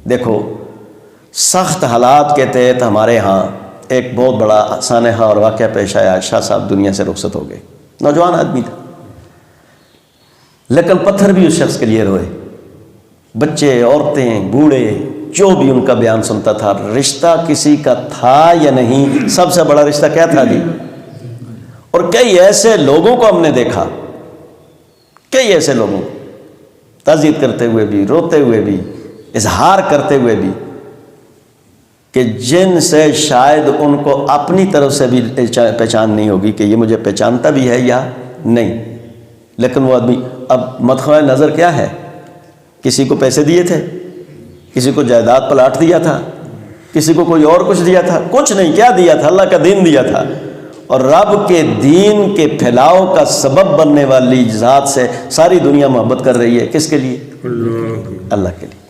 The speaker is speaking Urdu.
دیکھو سخت حالات کے تحت ہمارے ہاں ایک بہت بڑا سانحہ اور واقعہ پیش آیا. شاہ صاحب دنیا سے رخصت ہو گئے، نوجوان آدمی تھا، لیکن پتھر بھی اس شخص کے لیے روئے. بچے، عورتیں، بوڑھے، جو بھی ان کا بیان سنتا تھا. رشتہ کسی کا تھا یا نہیں، سب سے بڑا رشتہ کیا تھا جی؟ اور کئی ایسے لوگوں کو ہم نے دیکھا، کئی ایسے لوگوں کو تعزیت کرتے ہوئے بھی، روتے ہوئے بھی، اظہار کرتے ہوئے بھی، کہ جن سے شاید ان کو اپنی طرف سے بھی پہچان نہیں ہوگی کہ یہ مجھے پہچانتا بھی ہے یا نہیں. لیکن وہ آدمی اب مدخل نظر کیا ہے؟ کسی کو پیسے دیے تھے، کسی کو جائیداد پلاٹ دیا تھا، کسی کو کوئی اور کچھ دیا تھا؟ کچھ نہیں. کیا دیا تھا؟ اللہ کا دین دیا تھا. اور رب کے دین کے پھیلاؤ کا سبب بننے والی ذات سے ساری دنیا محبت کر رہی ہے. کس کے لیے؟ اللہ کے لیے.